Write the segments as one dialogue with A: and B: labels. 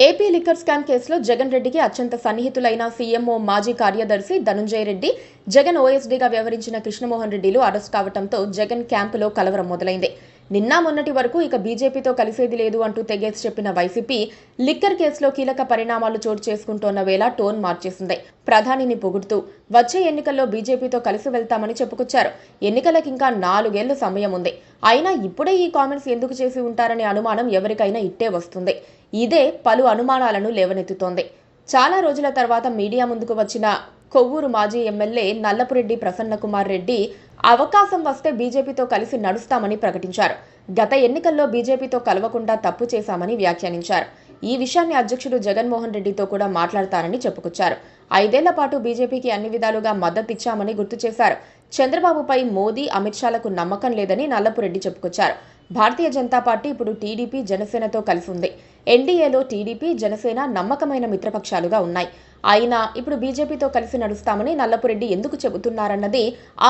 A: AP liquor scam కేసులో జగన్ రెడ్డికి అత్యంత సన్నిహితులైన సీఎంఓ మాజీ కార్యదర్శి ధనుంజయ రెడ్డి, జగన్ ఓఎస్డీగా వ్యవహరించిన కృష్ణమోహన్ రెడ్డిలు అరెస్ట్ కావడంతో జగన్ క్యాంపులో కలవరం మొదలైంది. నిన్న మొన్నటి వరకు ఇక బీజేపీతో కలిసేది లేదు అంటూ తెగేసి చెప్పిన వైసీపీ లిక్కర్ కేసులో కీలక పరిణామాలు చోటు చేసుకుంటోన్న వేళ టోన్ మార్చేసింది. ప్రధానిని పొగుడుతూ వచ్చే ఎన్నికల్లో బీజేపీతో కలిసి వెళ్తామని చెప్పుకొచ్చారు. ఎన్నికలకు ఇంకా 4 ఏళ్ల సమయం ఉంది. అయినా ఇప్పుడే ఈ కామెంట్స్ ఎందుకు చేసి ఉంటారనే అనుమానం ఎవరికైనా ఇట్టే వస్తుంది. ఇదే పలు అనుమానాలను లేవనెత్తుతోంది. చాలా రోజుల తర్వాత మీడియా ముందుకు వచ్చిన కొవ్వూరు మాజీ ఎమ్మెల్యే నల్లపురెడ్డి ప్రసన్నకుమార్ రెడ్డి అవకాశం వస్తే బీజేపీతో కలిసి నడుస్తామని ప్రకటించారు. గత ఎన్నికల్లో బీజేపీతో కలవకుండా తప్పు చేశామని వ్యాఖ్యానించారు. ఈ విషయాన్ని అధ్యక్షుడు జగన్మోహన్ రెడ్డితో కూడా మాట్లాడతారని చెప్పుకొచ్చారు. 5 ఏళ్ల పాటు బీజేపీకి అన్ని విధాలుగా మద్దతిచ్చామని గుర్తు చేశారు. చంద్రబాబుపై మోదీ, అమిత్ షాలకు నమ్మకం లేదని నల్లపురెడ్డి చెప్పుకొచ్చారు. భారతీయ జనతా పార్టీ ఇప్పుడు టీడీపీ, జనసేనతో కలిసి ఉంది. ఎన్డీఏలో టీడీపీ, జనసేన నమ్మకమైన మిత్రపక్షాలుగా ఉన్నాయి. అయినా ఇప్పుడు బీజేపీతో కలిసి నడుస్తామని నల్లపురెడ్డి ఎందుకు చెబుతున్నారన్నది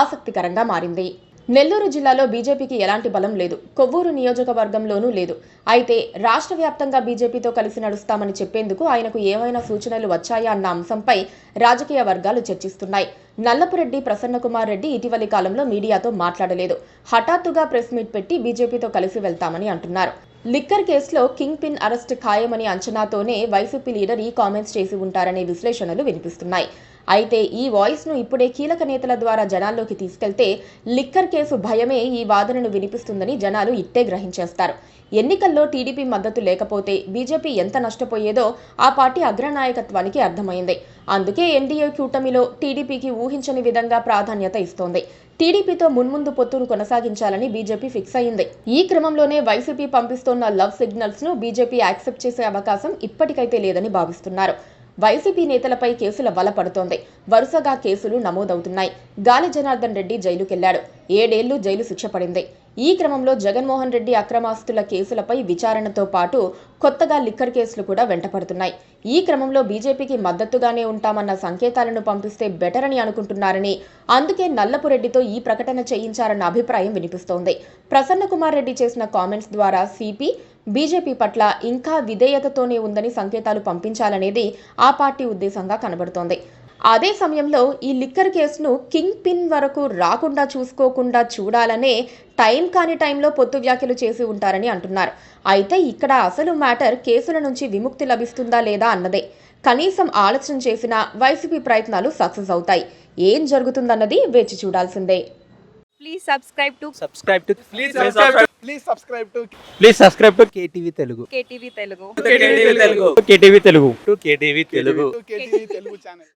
A: ఆసక్తికరంగా మారింది. నెల్లూరు జిల్లాలో బీజేపీకి ఎలాంటి బలం లేదు. కొవ్వూరు నియోజకవర్గంలోనూ లేదు. అయితే రాష్ట్ర వ్యాప్తంగా బీజేపీతో కలిసి నడుస్తామని చెప్పేందుకు ఆయనకు ఏమైనా సూచనలు వచ్చాయా అన్న అంశంపై రాజకీయ వర్గాలు చర్చిస్తున్నాయి. నల్లపురెడ్డి ప్రసన్నకుమార్ రెడ్డి ఇటీవలి కాలంలో మీడియాతో మాట్లాడలేదు. హఠాత్తుగా ప్రెస్ మీట్ పెట్టి బీజేపీతో కలిసి వెళ్తామని అంటున్నారు. లిక్కర్ కేసులో కింగ్ పిన్ అరెస్ట్ ఖాయమని అంచనాతోనే వైసీపీ లీడర్ ఈ కామెంట్స్ చేసి ఉంటారనే విశ్లేషణలు వినిపిస్తున్నాయి. అయితే ఈ వాయిస్ ను ఇప్పుడే కీలక నేతల ద్వారా జనాల్లోకి తీసుకెళ్తే లిక్కర్ కేసు భయమే ఈ వాదనను వినిపిస్తుందని జనాలు ఇట్టే గ్రహించేస్తారు. ఎన్నికల్లో టీడీపీ మద్దతు లేకపోతే బీజేపీ ఎంత నష్టపోయేదో ఆ పార్టీ అగ్రనాయకత్వానికి అర్థమైంది. అందుకే ఎన్డీఏ కూటమిలో టీడీపీకి ఊహించని విధంగా ప్రాధాన్యత ఇస్తోంది. టీడీపీతో మున్ముందు పొత్తును కొనసాగించాలని బీజేపీ ఫిక్స్ అయింది. ఈ క్రమంలోనే వైసీపీ పంపిస్తోన్న లవ్ సిగ్నల్స్ ను బీజేపీ యాక్సెప్ట్ చేసే అవకాశం ఇప్పటికైతే లేదని భావిస్తున్నారు. వైసీపీ నేతలపై కేసుల వల పడుతోంది. వరుసగా కేసులు నమోదవుతున్నాయి. గాలి జనార్దన్ రెడ్డి జైలుకెళ్లాడు. 7 ఏళ్లు జైలు శిక్ష పడింది. ఈ క్రమంలో జగన్మోహన్ రెడ్డి అక్రమాస్తుల కేసులపై విచారణతో పాటు కొత్తగా లిక్కర్ కేసులు కూడా వెంటపడుతున్నాయి. ఈ క్రమంలో బీజేపీకి మద్దతుగానే ఉంటామన్న సంకేతాలను పంపిస్తే బెటర్ అని అనుకుంటున్నారని, అందుకే నల్లపురెడ్డితో ఈ ప్రకటన చేయించారన్న అభిప్రాయం వినిపిస్తోంది. ప్రసన్నకుమార్ రెడ్డి చేసిన కామెంట్స్ ద్వారా సిపి బీజేపీ పట్ల ఇంకా విధేయతతోనే ఉందని సంకేతాలు పంపించాలనేది ఆ పార్టీ ఉద్దేశంగా కనబడుతోంది. అదే సమయంలో ఈ లిక్కర్ కేసును కింగ్ పిన్ వరకు రాకుండా చూసుకోకుండా చూడాలనే టైం కాని టైంలో పొత్తు వ్యాఖ్యలు చేసి ఉంటారని అంటున్నారు. అయితే ఇక్కడ అసలు మ్యాటర్ కేసుల నుంచి విముక్తి లభిస్తుందా లేదా అన్నదే. కనీసం ఆలస్యం చేసిన వైసీపీ ప్రయత్నాలు సక్సెస్ అవుతాయి. ఏం జరుగుతుందన్నది వేచి చూడాల్సిందే.
B: Please subscribe to
C: KTV Telugu.
B: KTV Telugu.
C: KTV Telugu.
B: KTV Telugu channel.